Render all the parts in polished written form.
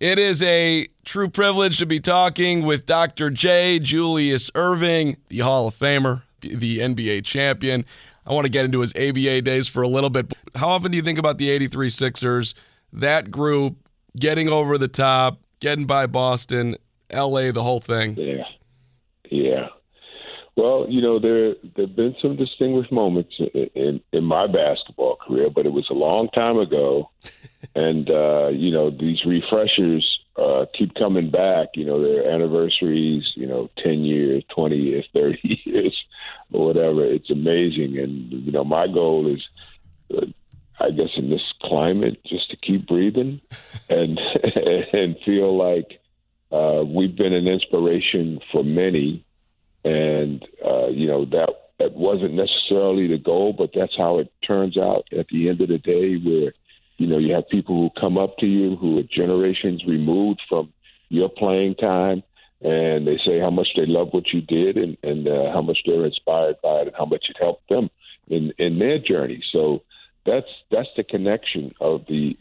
It is a true privilege to be talking with Dr. J. Julius Erving, the Hall of Famer, the NBA champion. I want to get into his ABA days for a little bit. How often do you think about the 83 Sixers, that group, getting over the top, getting by Boston, LA, the whole thing? Yeah. Well, there have been some distinguished moments in my basketball career, but it was a long time ago. And, these refreshers keep coming back, their anniversaries, 10 years, 20 years, 30 years, or whatever. It's amazing. And, my goal is, I guess, in this climate, just to keep breathing and and feel like we've been an inspiration for many. And, that wasn't necessarily the goal, but that's how it turns out at the end of the day, where, you have people who come up to you who are generations removed from your playing time, and they say how much they love what you did and how much they're inspired by it and how much it helped them in their journey. So that's the connection of the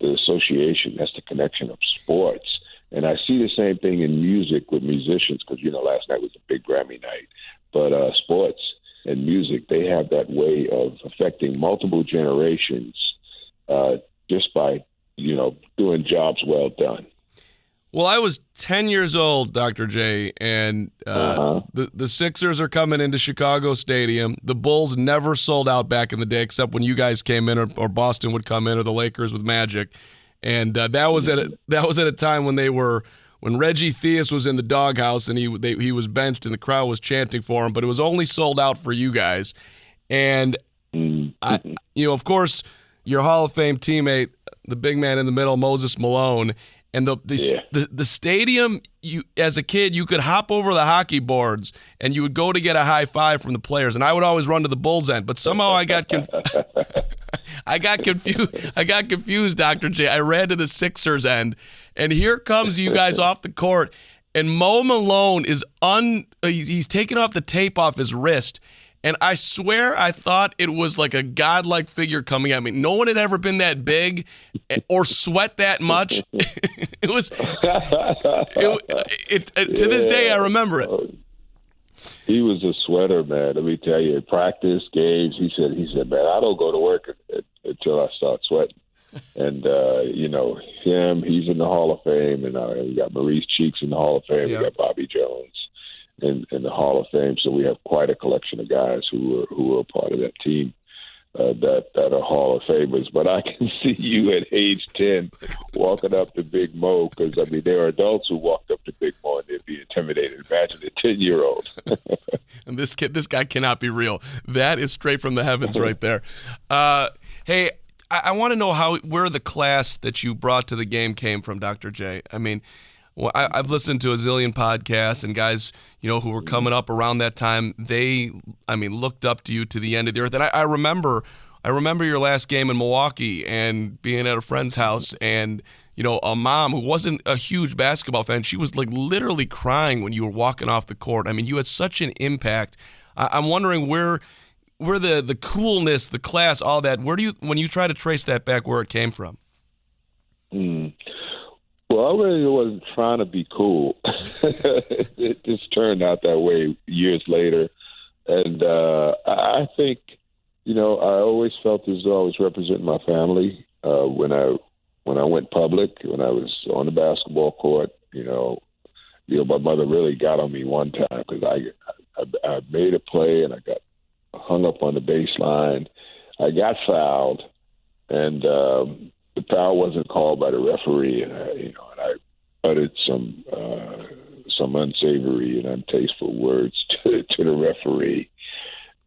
association. That's the connection of sports. And I see the same thing in music with musicians because, last night was a big Grammy night. But sports and music, they have that way of affecting multiple generations just by, doing jobs well done. Well, I was 10 years old, Dr. J, and the Sixers are coming into Chicago Stadium. The Bulls never sold out back in the day, except when you guys came in, or Boston would come in, or the Lakers with Magic. And that was at a time when Reggie Theus was in the doghouse and he was benched and the crowd was chanting for him, but it was only sold out for you guys. And of course, your Hall of Fame teammate, the big man in the middle, Moses Malone, and the stadium. You as a kid, you could hop over the hockey boards and you would go to get a high five from the players, and I would always run to the Bulls end, but somehow I got confused, Dr. J. I ran to the Sixers end, and here comes you guys off the court, and Mo Malone is he's taking off the tape off his wrist, and I swear I thought it was like a godlike figure coming at me. No one had ever been that big or sweat that much. It was to this day I remember it. He was a sweater, man. Let me tell you, in practice, games, he said, man, I don't go to work until I start sweating. And, him, he's in the Hall of Fame, and we got Maurice Cheeks in the Hall of Fame. Yep. We got Bobby Jones in the Hall of Fame. So we have quite a collection of guys who were a part of that team that are Hall of Famers. But I can see you at age 10 walking up to Big Mo, because, there are adults who walked up to Big Mo and they'd be intimidated. Imagine a 10-year-old. And this guy cannot be real. That is straight from the heavens right there. Hey, I want to know where the class that you brought to the game came from, Dr. J. I've listened to a zillion podcasts, and guys, who were coming up around that time, they looked up to you to the end of the earth. And I remember your last game in Milwaukee and being at a friend's house, and a mom who wasn't a huge basketball fan, she was like literally crying when you were walking off the court. You had such an impact. I'm wondering where the coolness, the class, all that, when you try to trace that back, where it came from? Well, I really wasn't trying to be cool. It just turned out that way years later. And I think, I always felt as though I was representing my family when I went public, when I was on the basketball court. My mother really got on me one time because I made a play and I got hung up on the baseline. I got fouled, and the foul wasn't called by the referee, and I uttered some unsavory and untasteful words to the referee,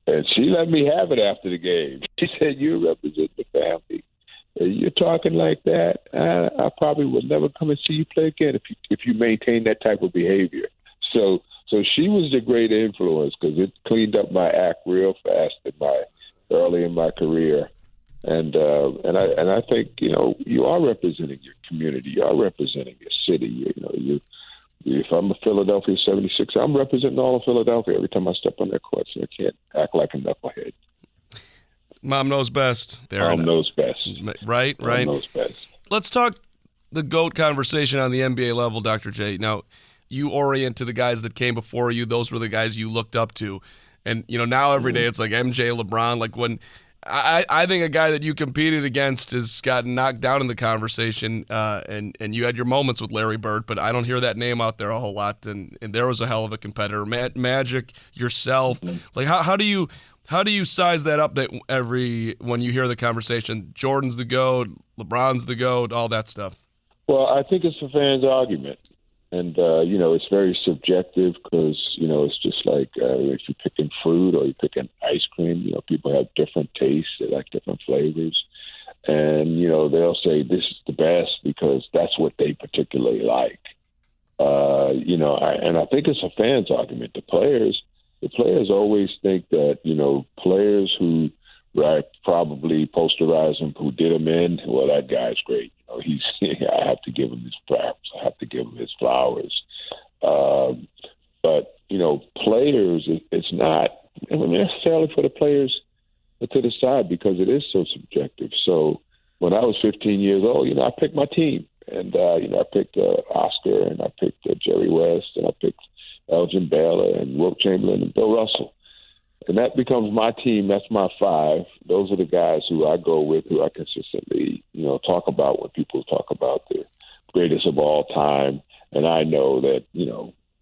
and she let me have it after the game. She said, "You represent the family. You're talking like that. I probably will never come and see you play again if you maintain that type of behavior." So she was the great influence, because it cleaned up my act real fast early in my career. And I think, you are representing your community. You are representing your city. If I'm a Philadelphia 76, I'm representing all of Philadelphia every time I step on their court, so I can't act like a knucklehead. Mom knows best. Mom knows best. Right. Mom knows best. Let's talk the GOAT conversation on the NBA level, Dr. J, now you orient to the guys that came before you. Those were the guys you looked up to. And, now every day it's like MJ, LeBron. Like when I think a guy that you competed against has gotten knocked down in the conversation, and you had your moments with Larry Bird, but I don't hear that name out there a whole lot. And there was a hell of a competitor. Magic, yourself. Like how do you size that up that when you hear the conversation, Jordan's the GOAT, LeBron's the GOAT, all that stuff? Well, I think it's a fan's argument. And, it's very subjective because, it's just like if you're picking fruit or you're picking ice cream, people have different tastes. They like different flavors. And, they'll say this is the best because that's what they particularly like. And I think it's a fan's argument. The players always think that, players who probably posterize him, who did him in, well, that guy's great. I have to give him his props. I have to give him his flowers. But, players, it's not necessarily for the players to decide because it is so subjective. So when I was 15 years old, I picked my team. And, I picked Oscar, and I picked Jerry West, and I picked Elgin Baylor and Wilt Chamberlain and Bill Russell. And that becomes my team. That's my five. Those are the guys who I go with, who I consistently, talk about when people talk about the greatest of all time. And I know that,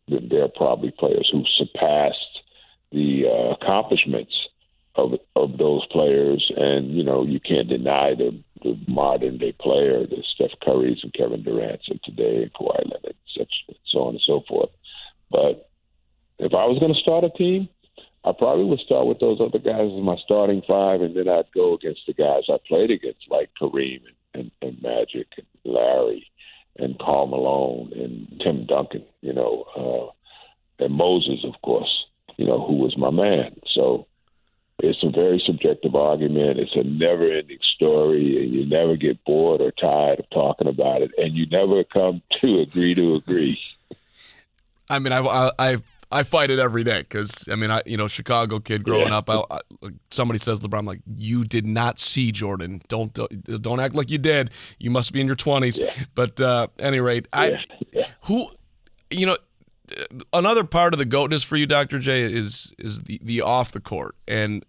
that there are probably players who surpassed the accomplishments of those players. And, you can't deny the modern day player, the Steph Currys and Kevin Durant's of today, and Kawhi Leonard, and so on and so forth. But if I was going to start a team, I probably would start with those other guys as my starting five, and then I'd go against the guys I played against, like Kareem and Magic and Larry and Karl Malone and Tim Duncan, and Moses, of course, who was my man. So it's a very subjective argument. It's a never-ending story, and you never get bored or tired of talking about it, and you never come to agree. I mean, I fight it every day because, Chicago kid growing up, somebody says LeBron, I'm like, you did not see Jordan. Don't act like you did. You must be in your 20s. Yeah. But at any rate, another part of the GOATness for you, Dr. J, is the off the court. And,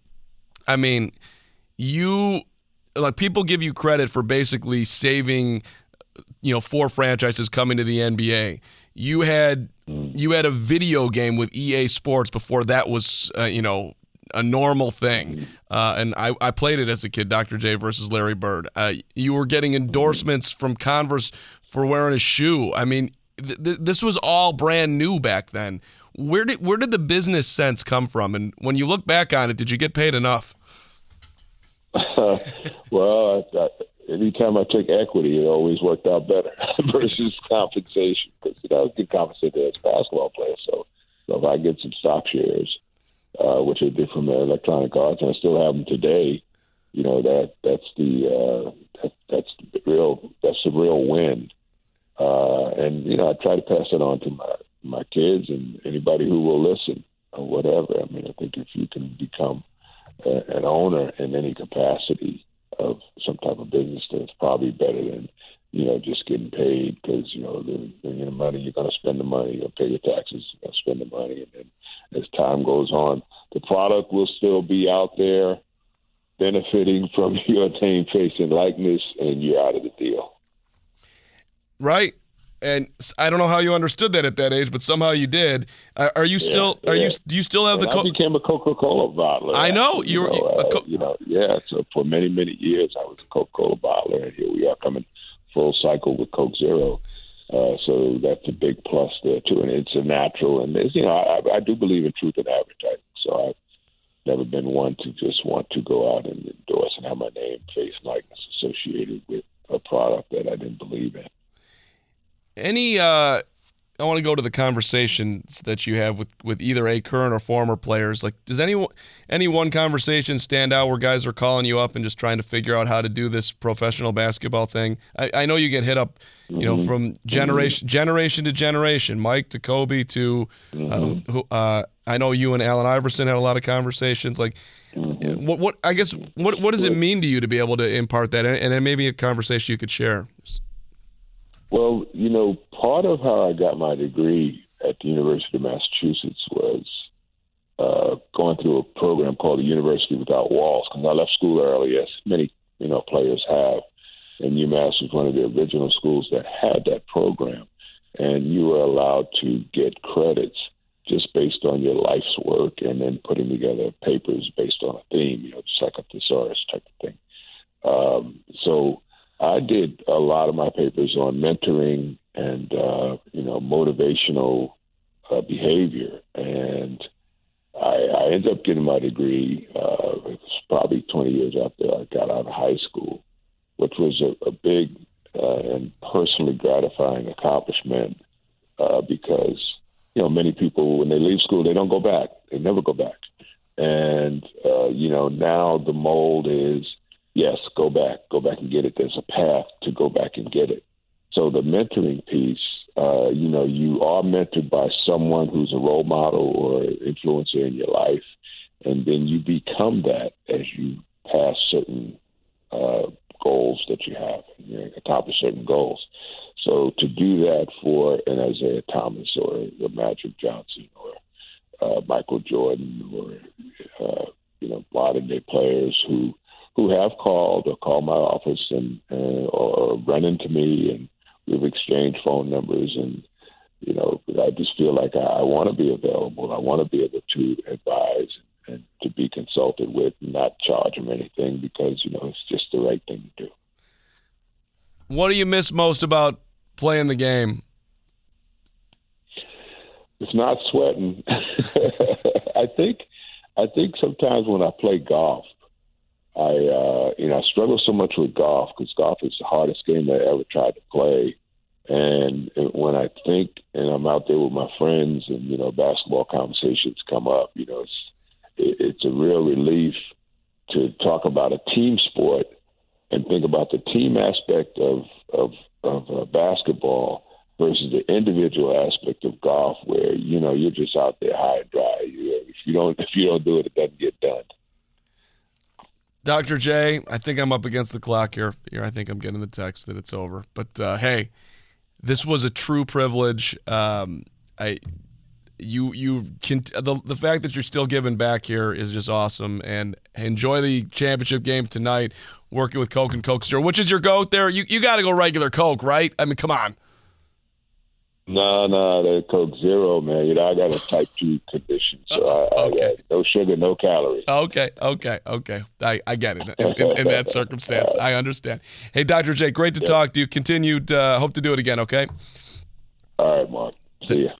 people give you credit for basically saving, 4 franchises coming to the NBA. You had a video game with EA Sports before that was, a normal thing. And I played it as a kid, Dr. J versus Larry Bird. You were getting endorsements from Converse for wearing a shoe. This was all brand new back then. Where did the business sense come from? And when you look back on it, did you get paid enough? Well, anytime I took equity, it always worked out better versus compensation because I was getting compensated as a basketball player. So if I get some stock shares, which I did from Electronic Arts, and I still have them today, that's the real win. And I try to pass it on to my kids and anybody who will listen or whatever. I think if you can become an owner in any capacity of some type of business, that's probably better than just getting paid because the money, you're going to spend the money, you're going to pay your taxes, you're going to spend the money, and then as time goes on, the product will still be out there benefiting from your name, face, and likeness, and you're out of the deal. Right. And I don't know how you understood that at that age, but somehow you did. Are you still? Do you still have I became a Coca-Cola bottler. I know you were. So for many years I was a Coca-Cola bottler, and here we are coming full cycle with Coke Zero. So that's a big plus there too, and it's a natural. And I do believe in truth in advertising. So I've never been one to just want to go out and endorse and have my name, face, and likeness associated with a product that I didn't believe in. I want to go to the conversations that you have with either a current or former players. Like, does any one conversation stand out where guys are calling you up and just trying to figure out how to do this professional basketball thing? I know you get hit up, from generation to generation, Mike to Kobe to, I know you and Allen Iverson had a lot of conversations. Like, what does it mean to you to be able to impart that? And then maybe a conversation you could share. Well, part of how I got my degree at the University of Massachusetts was going through a program called the University Without Walls, because I left school early, as many players have, and UMass was one of the original schools that had that program, and you were allowed to get credits just based on your life's work, and then putting together papers based on a theme, just like a thesaurus type of thing. So I did a lot of my papers on mentoring and motivational behavior, and I ended up getting my degree. It was probably 20 years after I got out of high school, which was a big and personally gratifying accomplishment because many people, when they leave school, they don't go back. They never go back. And now the mold is, yes, go back and get it. There's a path to go back and get it. So the mentoring piece, you are mentored by someone who's a role model or influencer in your life, and then you become that as you pass certain goals that you have, accomplish certain goals. So to do that for an Isaiah Thomas or a Magic Johnson or Michael Jordan or modern day players who have called or called my office and or run into me, and we've exchanged phone numbers, and I just feel like I want to be available. I want to be able to advise and to be consulted with, and not charge them anything, because it's just the right thing to do. What do you miss most about playing the game? It's not sweating. I think sometimes when I play golf, I struggle so much with golf, because golf is the hardest game I ever tried to play. And when I think, and I'm out there with my friends, and basketball conversations come up, it's a real relief to talk about a team sport and think about the team aspect of basketball versus the individual aspect of golf, where you're just out there high and dry. If you don't do it, it doesn't get done. Dr. J, I think I'm up against the clock here. I think I'm getting the text that it's over. But hey, this was a true privilege. The fact that you're still giving back here is just awesome. And enjoy the championship game tonight, working with Coke and Coke Zero. Which is your goat there? You got to go regular Coke, right? I mean, come on. No, the Coke Zero, man. I got a type 2 condition, so I got no sugar, no calories. Okay. I get it. In that circumstance, I understand. Hey, Dr. J, great to talk to you. Hope to do it again, okay? All right, Mark. See ya.